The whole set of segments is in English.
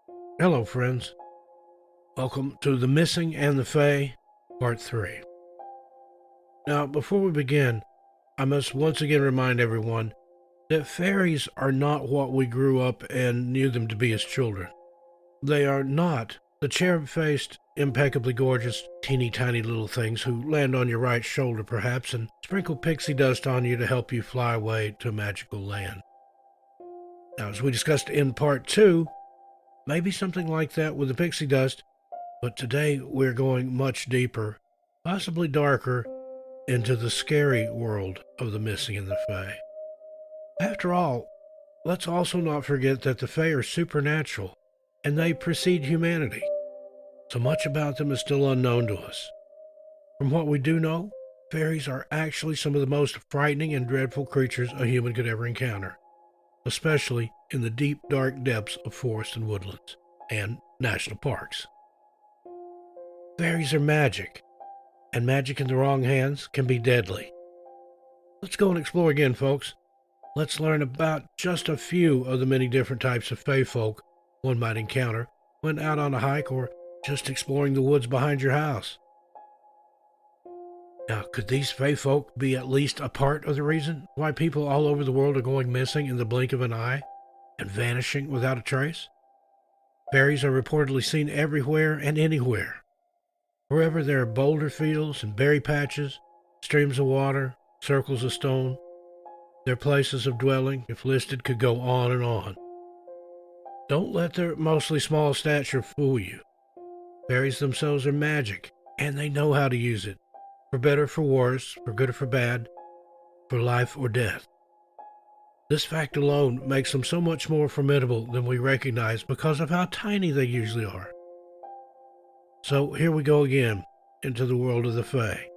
Hello, friends. Welcome to The Missing and the FAE, Part 3. Now, before we begin, I must once again remind everyone that fairies are not what we grew up and knew them to be as children. They are not the cherub-faced, impeccably gorgeous, teeny tiny little things who land on your right shoulder, perhaps, and sprinkle pixie dust on you to help you fly away to a magical land. Now, as we discussed in Part 2, maybe something like that with the pixie dust. But today we're going much deeper, possibly darker, into the scary world of the missing and the Fae. After all, let's also not forget that the Fae are supernatural, and they precede humanity. So much about them is still unknown to us. From what we do know, fairies are actually some of the most frightening and dreadful creatures a human could ever encounter, especially in the deep, dark depths of forests and woodlands, and national parks. Fairies are magic, and magic in the wrong hands can be deadly. Let's go and explore again, folks. Let's learn about just a few of the many different types of fae folk one might encounter when out on a hike or just exploring the woods behind your house. Now, could these fae folk be at least a part of the reason why people all over the world are going missing in the blink of an eye and vanishing without a trace? Fairies are reportedly seen everywhere and anywhere. Wherever there are boulder fields and berry patches, streams of water, circles of stone, their places of dwelling, if listed, could go on and on. Don't let their mostly small stature fool you. Fairies themselves are magic, and they know how to use it, for better or for worse, for good or for bad, for life or death. This fact alone makes them so much more formidable than we recognize because of how tiny they usually are. So here we go again, into the world of the Fae.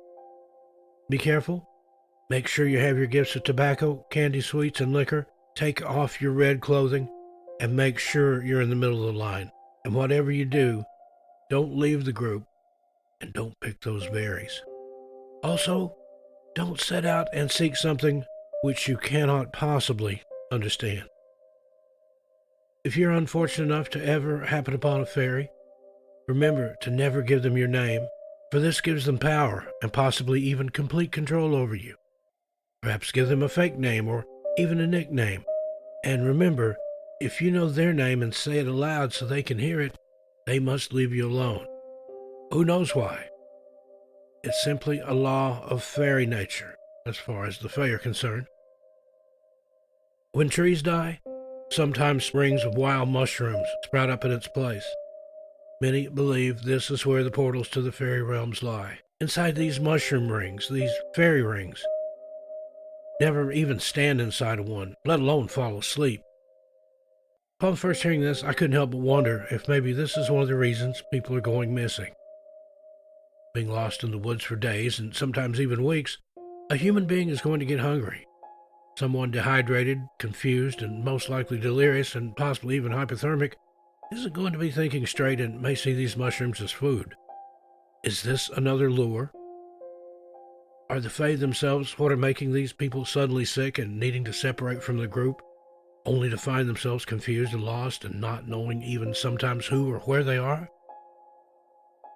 Be careful. Make sure you have your gifts of tobacco, candy sweets, and liquor. Take off your red clothing, and make sure you're in the middle of the line. And whatever you do, don't leave the group, and don't pick those berries. Also, don't set out and seek something which you cannot possibly understand. If you're unfortunate enough to ever happen upon a fairy, remember to never give them your name, for this gives them power and possibly even complete control over you. Perhaps give them a fake name or even a nickname. And remember, if you know their name and say it aloud so they can hear it, they must leave you alone. Who knows why? It's simply a law of fairy nature, as far as the Fae are concerned. When trees die, sometimes springs of wild mushrooms sprout up in its place. Many believe this is where the portals to the fairy realms lie. Inside these mushroom rings, these fairy rings. Never even stand inside of one, let alone fall asleep. Upon first hearing this, I couldn't help but wonder if maybe this is one of the reasons people are going missing. Being lost in the woods for days, and sometimes even weeks, a human being is going to get hungry. Someone dehydrated, confused, and most likely delirious, and possibly even hypothermic, isn't going to be thinking straight and may see these mushrooms as food. Is this another lure? Are the Fae themselves what are making these people suddenly sick and needing to separate from the group, only to find themselves confused and lost and not knowing even sometimes who or where they are?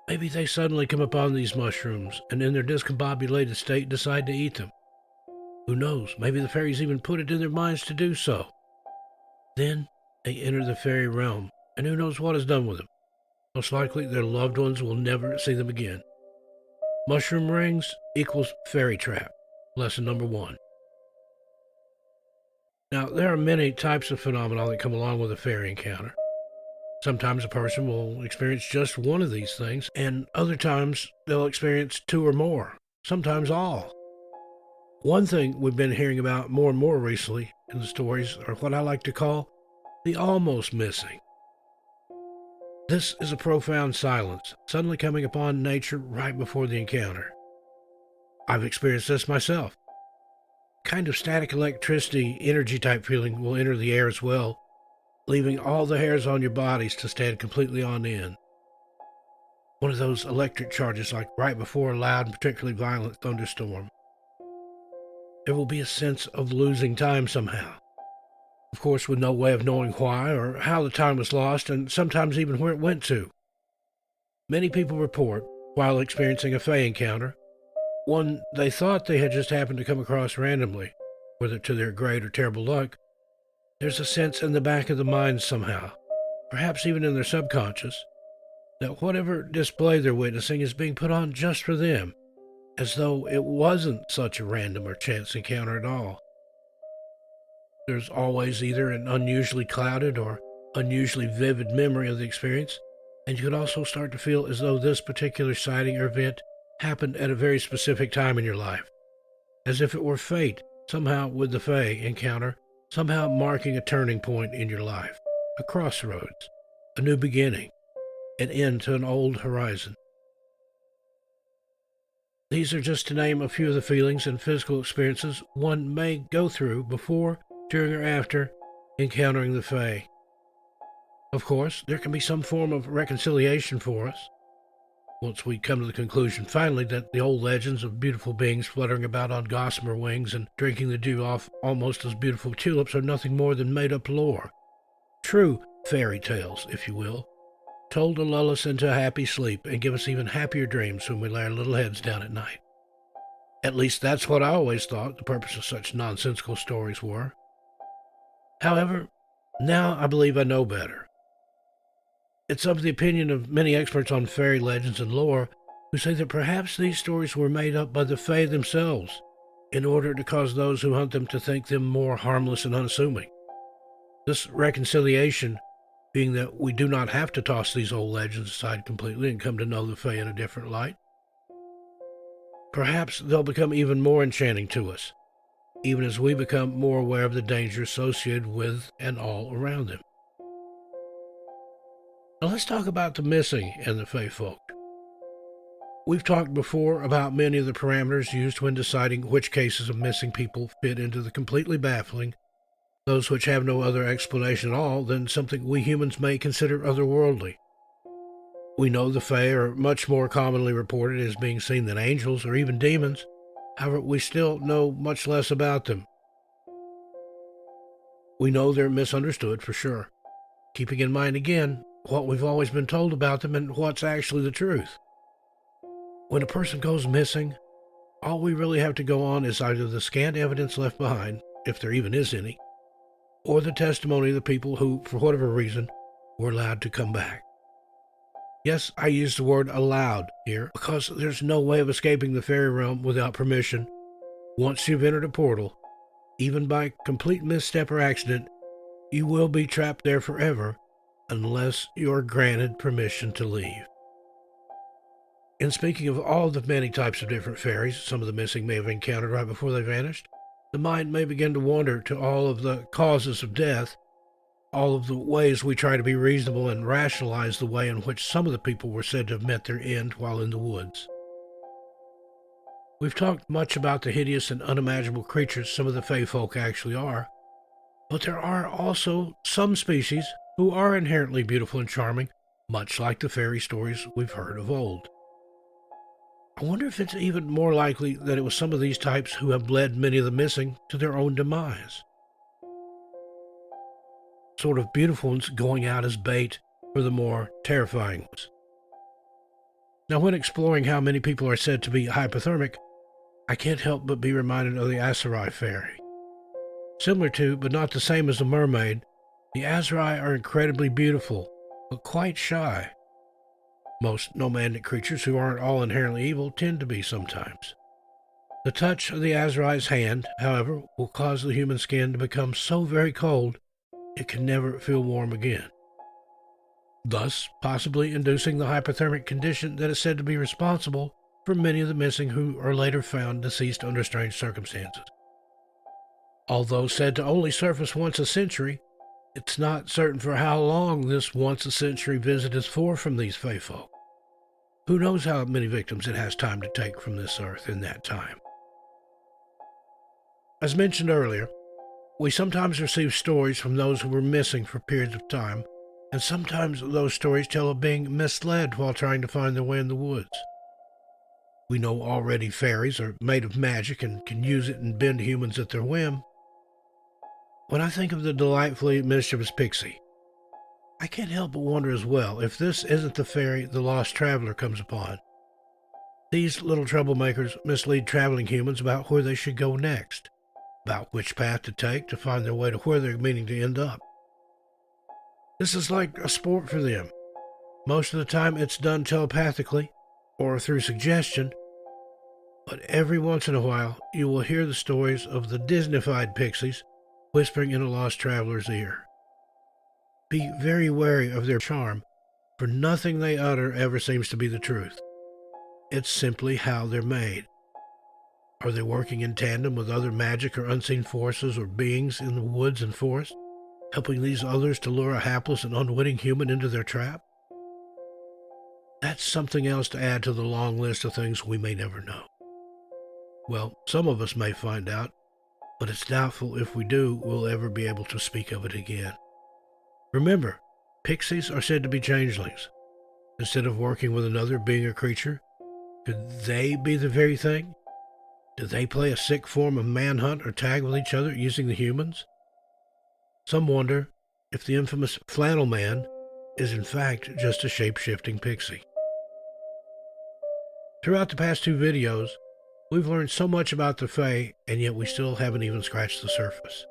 Maybe they suddenly come upon these mushrooms and in their discombobulated state decide to eat them. Who knows, maybe the fairies even put it in their minds to do so. Then they enter the fairy realm, and who knows what is done with them. Most likely their loved ones will never see them again. Mushroom rings equals fairy trap. Lesson number 1. Now, there are many types of phenomena that come along with a fairy encounter. Sometimes a person will experience just one of these things, and other times they'll experience 2 or more, sometimes all. One thing we've been hearing about more and more recently in the stories are what I like to call the almost missing. This is a profound silence, suddenly coming upon nature right before the encounter. I've experienced this myself. A kind of static electricity, energy type feeling will enter the air as well, leaving all the hairs on your bodies to stand completely on end. One of those electric charges like right before a loud and particularly violent thunderstorm. There will be a sense of losing time somehow. of course with no way of knowing why or how the time was lost, and sometimes even where it went to. Many people report, while experiencing a FAE encounter, one they thought they had just happened to come across randomly, whether to their great or terrible luck. There's a sense in the back of the mind somehow, perhaps even in their subconscious, that whatever display they're witnessing is being put on just for them, as though it wasn't such a random or chance encounter at all. There's always either an unusually clouded or unusually vivid memory of the experience, and you could also start to feel as though this particular sighting or event happened at a very specific time in your life, as if it were fate, somehow with the FAE encounter, somehow marking a turning point in your life, a crossroads, a new beginning, an end to an old horizon. These are just to name a few of the feelings and physical experiences one may go through before, during, or after encountering the FAE. Of course, there can be some form of reconciliation for us, once we come to the conclusion finally that the old legends of beautiful beings fluttering about on gossamer wings and drinking the dew off almost as beautiful tulips are nothing more than made-up lore. True fairy tales, if you will, told to lull us into a happy sleep and give us even happier dreams when we lay our little heads down at night. At least that's what I always thought the purpose of such nonsensical stories were. However, now I believe I know better. It's of the opinion of many experts on fairy legends and lore who say that perhaps these stories were made up by the FAE themselves in order to cause those who hunt them to think them more harmless and unassuming. This reconciliation being that we do not have to toss these old legends aside completely and come to know the FAE in a different light. Perhaps they'll become even more enchanting to us, even as we become more aware of the danger associated with and all around them. Now let's talk about the missing and the FAE folk. We've talked before about many of the parameters used when deciding which cases of missing people fit into the completely baffling, those which have no other explanation at all than something we humans may consider otherworldly. We know the FAE are much more commonly reported as being seen than angels or even demons. However, we still know much less about them. We know they're misunderstood for sure, keeping in mind again what we've always been told about them and what's actually the truth. When a person goes missing, all we really have to go on is either the scant evidence left behind, if there even is any, or the testimony of the people who, for whatever reason, were allowed to come back. Yes, I use the word allowed here because there's no way of escaping the fairy realm without permission. Once you've entered a portal, even by complete misstep or accident, you will be trapped there forever unless you are granted permission to leave. In speaking of all the many types of different fairies some of the missing may have encountered right before they vanished, the mind may begin to wander to all of the causes of death, all of the ways we try to be reasonable and rationalize the way in which some of the people were said to have met their end while in the woods. We've talked much about the hideous and unimaginable creatures some of the FAE folk actually are, but there are also some species who are inherently beautiful and charming, much like the fairy stories we've heard of old. I wonder if it's even more likely that it was some of these types who have led many of the missing to their own demise. Sort of beautiful ones going out as bait for the more terrifying ones. Now, when exploring how many people are said to be hypothermic, I can't help but be reminded of the Azrai fairy. Similar to, but not the same as a mermaid, the Azrai are incredibly beautiful, but quite shy. Most nomadic creatures who aren't all inherently evil tend to be sometimes. The touch of the Azrai's hand, however, will cause the human skin to become so very cold it can never feel warm again, thus possibly inducing the hypothermic condition that is said to be responsible for many of the missing who are later found deceased under strange circumstances. Although said to only surface once a century, it's not certain for how long this once-a-century visit is for from these FAE folk. Who knows how many victims it has time to take from this earth in that time. As mentioned earlier, we sometimes receive stories from those who were missing for periods of time, and sometimes those stories tell of being misled while trying to find their way in the woods. We know already fairies are made of magic and can use it and bend humans at their whim. When I think of the delightfully mischievous pixie, I can't help but wonder as well if this isn't the fairy the lost traveler comes upon. These little troublemakers mislead traveling humans about where they should go next, about which path to take to find their way to where they're meaning to end up. This is like a sport for them. Most of the time it's done telepathically or through suggestion, but every once in a while you will hear the stories of the Disneyfied pixies whispering in a lost traveler's ear. Be very wary of their charm, for nothing they utter ever seems to be the truth. It's simply how they're made. Are they working in tandem with other magic or unseen forces or beings in the woods and forest, helping these others to lure a hapless and unwitting human into their trap? That's something else to add to the long list of things we may never know. Well, some of us may find out, but it's doubtful if we do, we'll ever be able to speak of it again. Remember, pixies are said to be changelings. Instead of working with another being or creature, could they be the very thing? Do they play a sick form of manhunt or tag with each other using the humans? Some wonder if the infamous flannel man is in fact just a shape-shifting pixie. Throughout the past 2 videos, we've learned so much about the FAE, and yet we still haven't even scratched the surface.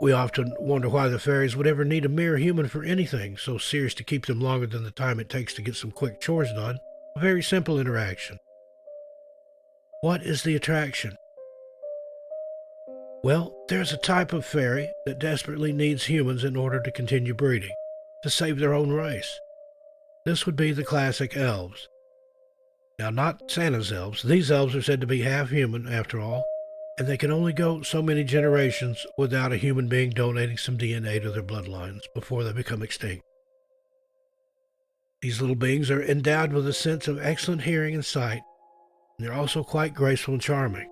We often wonder why the fairies would ever need a mere human for anything so serious to keep them longer than the time it takes to get some quick chores done. A very simple interaction. What is the attraction? Well, there's a type of fairy that desperately needs humans in order to continue breeding, to save their own race. This would be the classic elves. Now, not Santa's elves. These elves are said to be half human, after all, and they can only go so many generations without a human being donating some DNA to their bloodlines before they become extinct. These little beings are endowed with a sense of excellent hearing and sight, and they're also quite graceful and charming.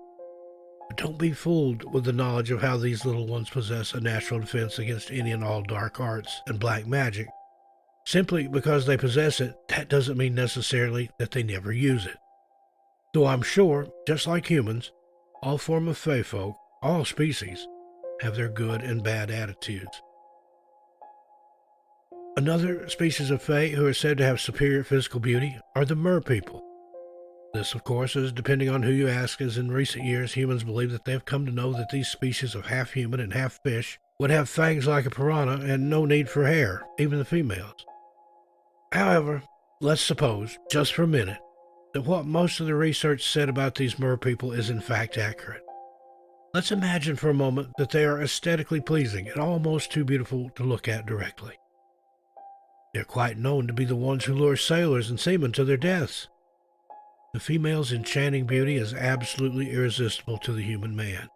But don't be fooled with the knowledge of how these little ones possess a natural defense against any and all dark arts and black magic. Simply because they possess it, that doesn't mean necessarily that they never use it. Though I'm sure, just like humans, all form of fae folk, all species, have their good and bad attitudes. Another species of fae who are said to have superior physical beauty are the mer people. This, of course, is depending on who you ask, as in recent years humans believe that they have come to know that these species of half human and half fish would have fangs like a piranha and no need for hair, even the females. However, let's suppose, just for a minute, that what most of the research said about these mer people is in fact accurate. Let's imagine for a moment that they are aesthetically pleasing and almost too beautiful to look at directly. They're quite known to be the ones who lure sailors and seamen to their deaths. The female's enchanting beauty is absolutely irresistible to the human man.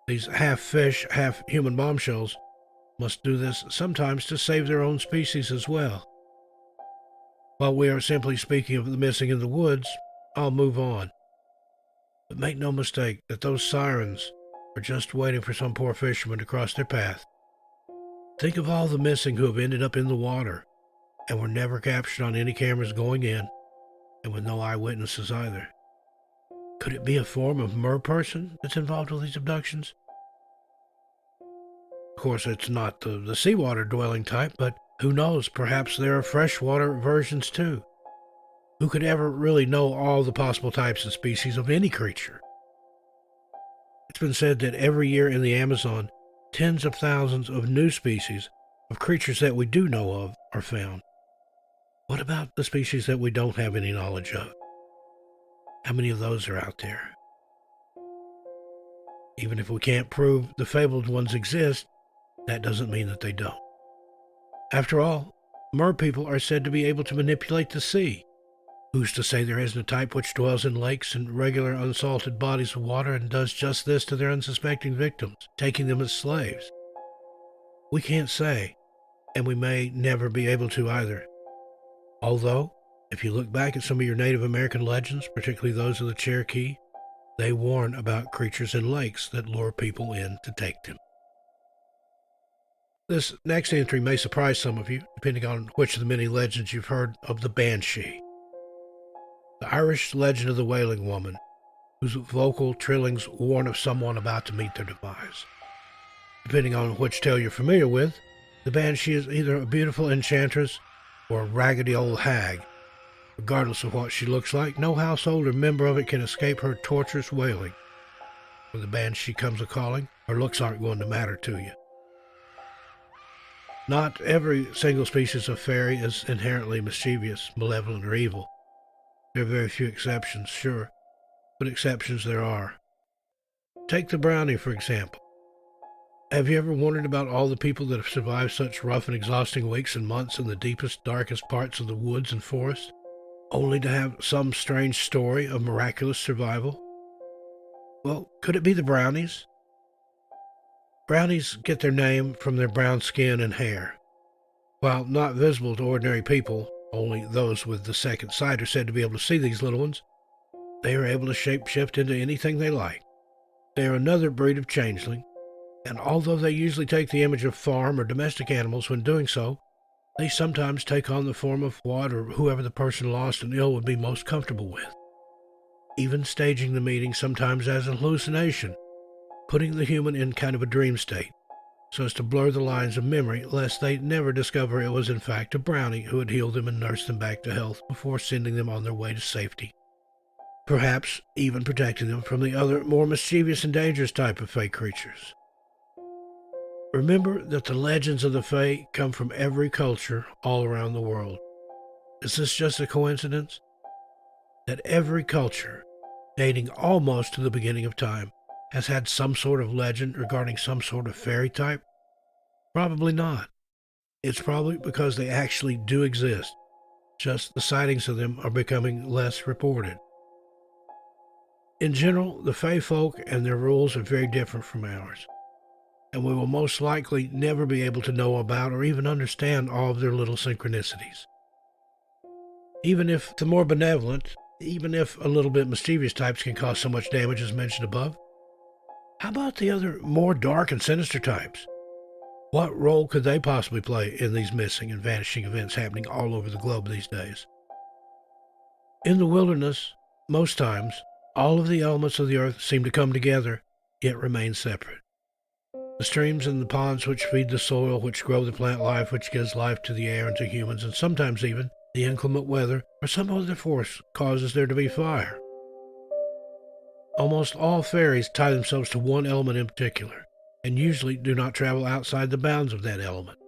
These half-fish, half-human bombshells must do this sometimes to save their own species as well. While we are simply speaking of the missing in the woods, I'll move on. But make no mistake that those sirens are just waiting for some poor fisherman to cross their path. Think of all the missing who have ended up in the water and were never captured on any cameras going in, and with no eyewitnesses either. Could it be a form of mer-person that's involved with these abductions? Of course, it's not the seawater dwelling type, but who knows, perhaps there are freshwater versions too. Who could ever really know all the possible types and species of any creature? It's been said that every year in the Amazon, tens of thousands of new species of creatures that we do know of are found. What about the species that we don't have any knowledge of? How many of those are out there? Even if we can't prove the fabled ones exist, that doesn't mean that they don't. After all, mer people are said to be able to manipulate the sea. Who's to say there isn't a type which dwells in lakes and regular unsalted bodies of water and does just this to their unsuspecting victims, taking them as slaves? We can't say, and we may never be able to either. Although, if you look back at some of your Native American legends, particularly those of the Cherokee, they warn about creatures in lakes that lure people in to take them. This next entry may surprise some of you, depending on which of the many legends you've heard of the banshee. The Irish legend of the wailing woman, whose vocal trillings warn of someone about to meet their demise. depending on which tale you're familiar with, the banshee is either a beautiful enchantress or a raggedy old hag. Regardless of what she looks like, no household or member of it can escape her torturous wailing. When the banshee comes a-calling, her looks aren't going to matter to you. Not every single species of fairy is inherently mischievous, malevolent, or evil. There are very few exceptions, sure, but exceptions there are. Take the brownie, for example. Have you ever wondered about all the people that have survived such rough and exhausting weeks and months in the deepest, darkest parts of the woods and forests, only to have some strange story of miraculous survival? Well, could it be the brownies? Brownies get their name from their brown skin and hair. While not visible to ordinary people, only those with the second sight are said to be able to see these little ones, they are able to shapeshift into anything they like. They are another breed of changeling, and although they usually take the image of farm or domestic animals when doing so, they sometimes take on the form of what or whoever the person lost and ill would be most comfortable with. Even staging the meeting sometimes as an hallucination, putting the human in kind of a dream state, so as to blur the lines of memory, lest they never discover it was in fact a brownie who had healed them and nursed them back to health before sending them on their way to safety. Perhaps even protecting them from the other, more mischievous and dangerous type of FAE creatures. Remember that the legends of the FAE come from every culture all around the world. Is this just a coincidence? That every culture, dating almost to the beginning of time, has had some sort of legend regarding some sort of fairy type? Probably not. It's probably because they actually do exist, just the sightings of them are becoming less reported. In general, the FAE folk and their rules are very different from ours, and we will most likely never be able to know about or even understand all of their little synchronicities. Even if the more benevolent, even if a little bit mischievous types can cause so much damage as mentioned above, how about the other more dark and sinister types? What role could they possibly play in these missing and vanishing events happening all over the globe these days? In the wilderness, most times, all of the elements of the earth seem to come together, yet remain separate. The streams and the ponds which feed the soil, which grow the plant life, which gives life to the air and to humans, and sometimes even the inclement weather or some other force causes there to be fire. Almost all fairies tie themselves to one element in particular, and usually do not travel outside the bounds of that element.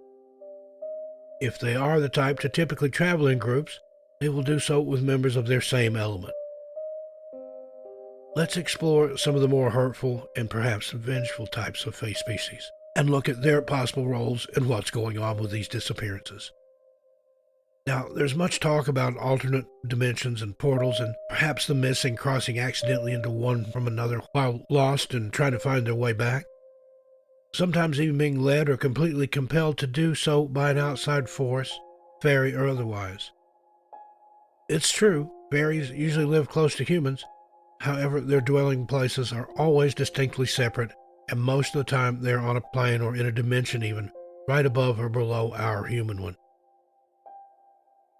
If they are the type to typically travel in groups, they will do so with members of their same element. Let's explore some of the more hurtful and perhaps vengeful types of FAE species, and look at their possible roles and what's going on with these disappearances. Now, there's much talk about alternate dimensions and portals, and perhaps the missing crossing accidentally into one from another while lost and trying to find their way back. Sometimes even being led or completely compelled to do so by an outside force, fairy or otherwise. It's true, fairies usually live close to humans. However, their dwelling places are always distinctly separate, and most of the time they are on a plane or in a dimension even, right above or below our human one.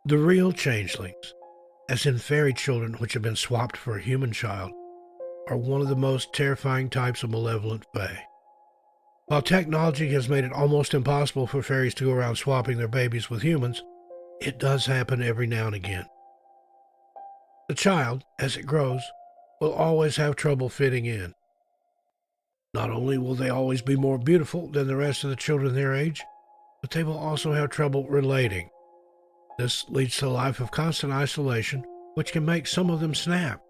The real changelings, as in fairy children which have been swapped for a human child, are one of the most terrifying types of malevolent FAE. While technology has made it almost impossible for fairies to go around swapping their babies with humans, it does happen every now and again. The child, as it grows, will always have trouble fitting in. Not only will they always be more beautiful than the rest of the children their age, but they will also have trouble relating. This leads to a life of constant isolation, which can make some of them snap.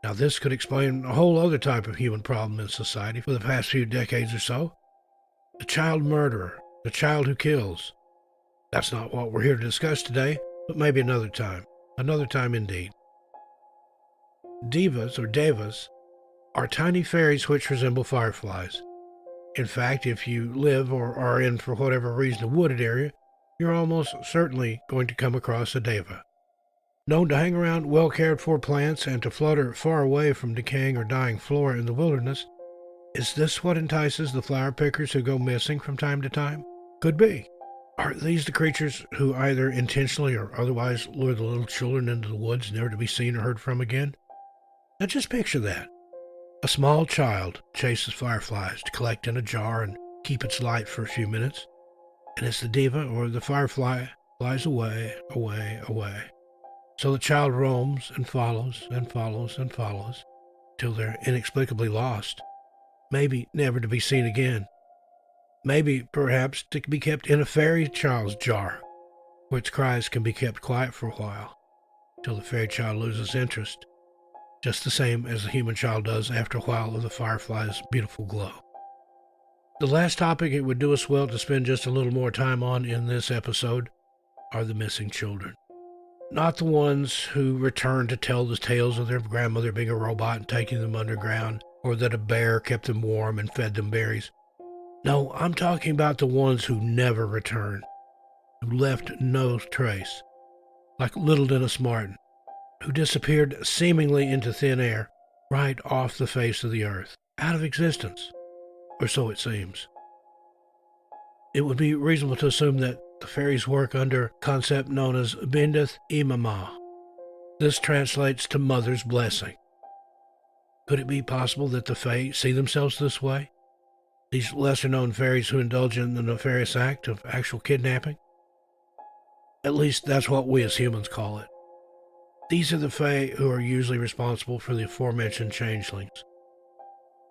Now, this could explain a whole other type of human problem in society for the past few decades or so. The child murderer, the child who kills. That's not what we're here to discuss today, but maybe another time indeed. Divas, or devas, are tiny fairies which resemble fireflies. In fact, if you live or are in, for whatever reason, a wooded area, you're almost certainly going to come across a deva. Known to hang around well-cared-for plants and to flutter far away from decaying or dying flora in the wilderness, is this what entices the flower pickers who go missing from time to time? Could be. Are these the creatures who either intentionally or otherwise lure the little children into the woods never to be seen or heard from again? Now just picture that. A small child chases fireflies to collect in a jar and keep its light for a few minutes, and as the diva or the firefly flies away, away, away, so the child roams and follows and follows and follows till they're inexplicably lost, maybe never to be seen again. Maybe, perhaps, to be kept in a fairy child's jar, where its cries can be kept quiet for a while, till the fairy child loses interest, just the same as the human child does after a while of the firefly's beautiful glow. The last topic it would do us well to spend just a little more time on in this episode are the missing children. Not the ones who return to tell the tales of their grandmother being a robot and taking them underground, or that a bear kept them warm and fed them berries. No, I'm talking about the ones who never return, who left no trace, like little Dennis Martin, who disappeared seemingly into thin air, right off the face of the earth, out of existence, or so it seems. It would be reasonable to assume that the fairies work under a concept known as Bindeth Imama. This translates to mother's blessing. Could it be possible that the FAE see themselves this way? These lesser-known fairies who indulge in the nefarious act of actual kidnapping? At least that's what we as humans call it. These are the FAE who are usually responsible for the aforementioned changelings.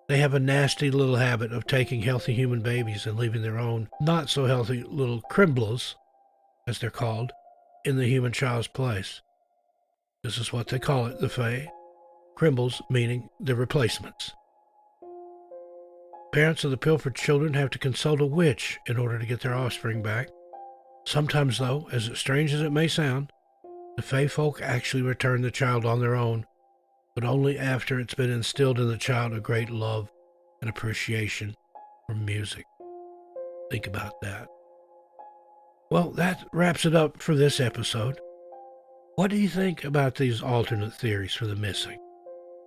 They have a nasty little habit of taking healthy human babies and leaving their own not-so-healthy little crimbles, as they're called, in the human child's place. This is what they call it, the FAE. Crimbles meaning the replacements. Parents of the pilfered children have to consult a witch in order to get their offspring back. Sometimes, though, as strange as it may sound, the FAE folk actually return the child on their own, but only after it's been instilled in the child a great love and appreciation for music. Think about that. Well, that wraps it up for this episode. What do you think about these alternate theories for the missing?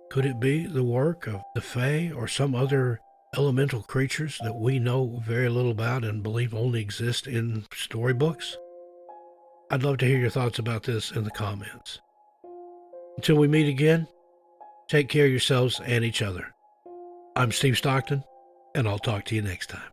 Could it be the work of the FAE or some other elemental creatures that we know very little about and believe only exist in storybooks? I'd love to hear your thoughts about this in the comments. Until we meet again, take care of yourselves and each other. I'm Steve Stockton, and I'll talk to you next time.